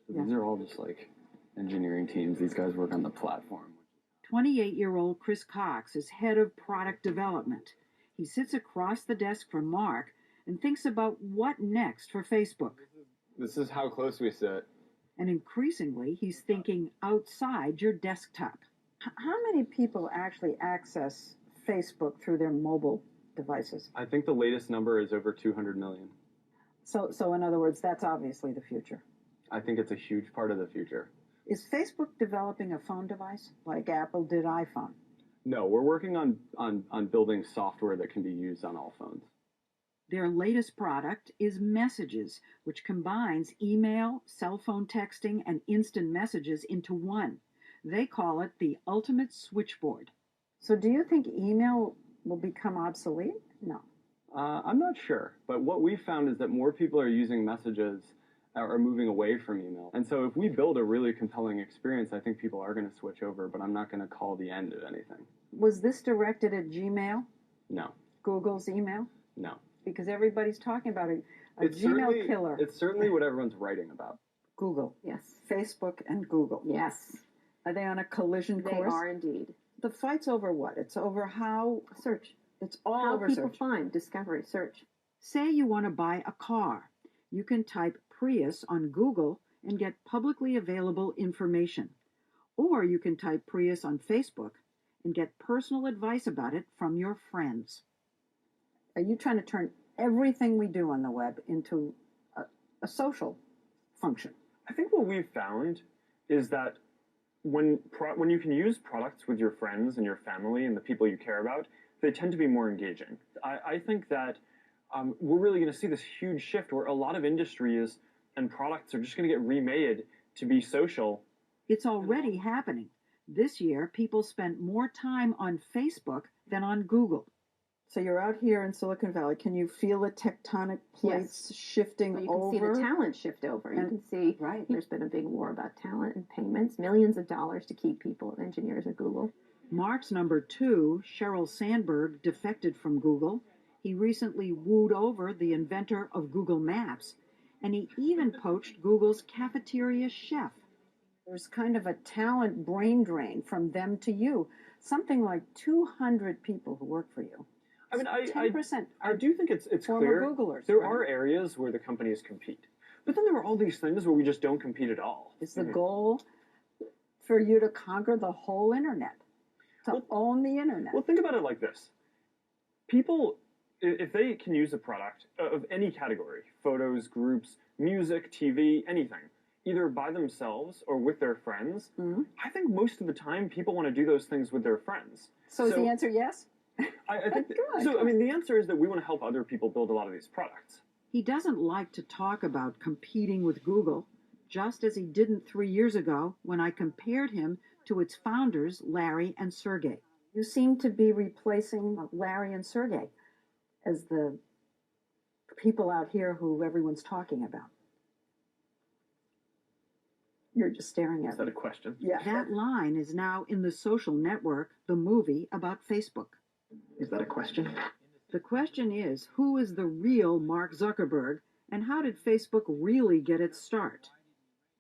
So these are all just like engineering teams. These guys work on the platform. 28-year-old Chris Cox is head of product development. He sits across the desk from Mark and thinks about what next for Facebook. This is how close we sit. And increasingly, he's thinking outside your desktop. How many people actually access Facebook through their mobile devices? I think the latest number is over 200 million. So in other words, that's obviously the future. I think it's a huge part of the future. Is Facebook developing a phone device like Apple did iPhone? No, we're working on building software that can be used on all phones. Their latest product is Messages, which combines email, cell phone texting, and instant messages into one. They call it the ultimate switchboard. So do you think email will become obsolete? No. I'm not sure, but what we found is that more people are using Messages are moving away from email. And so if we build a really compelling experience, I think people are going to switch over, but I'm not going to call the end of anything. Was this directed at Gmail? No. Google's email? No. Because everybody's talking about a Gmail killer. It's certainly what everyone's writing about. Google. Yes. Facebook and Google. Yes. Are they on a collision course? They are indeed. The fight's over what? It's over how... Search. It's all how over people search. find, discovery, search. Say you want to buy a car. You can type Prius on Google and get publicly available information. Or you can type Prius on Facebook and get personal advice about it from your friends. Are you trying to turn everything we do on the web into a social function? I think what we've found is that when you can use products with your friends and your family and the people you care about, they tend to be more engaging. I think that we're really going to see this huge shift where a lot of industries and products are just going to get remade to be social. It's already happening. This year, people spent more time on Facebook than on Google. So you're out here in Silicon Valley. Can you feel the tectonic plates shifting well, you over? can see the talent shift over. You can see there's been a big war about talent and payments, millions of dollars to keep people, engineers at Google. Mark's number 2, Sheryl Sandberg, defected from Google. He recently wooed over the inventor of Google Maps, and he even poached Google's cafeteria chef. There's kind of a talent brain drain from them to you. Something like 200 people who work for you. I mean, 10% I do think it's former clear Googlers. there are areas where the companies compete. But then there are all these things where we just don't compete at all. Is the goal for you to conquer the whole internet? To own the internet? Well, think about it like this. People, if they can use a product of any category, photos, groups, music, TV, anything, either by themselves or with their friends, I think most of the time people want to do those things with their friends. So is the answer yes? I think so. I mean, the answer is that we want to help other people build a lot of these products. He doesn't like to talk about competing with Google, just as he didn't 3 years ago when I compared him to its founders, Larry and Sergey. You seem to be replacing Larry and Sergey as the people out here who everyone's talking about. You're just staring at me. Is that a question? Yeah. That line is now in The Social Network, the movie about Facebook. Is that a question? The question is, who is the real Mark Zuckerberg, and how did Facebook really get its start?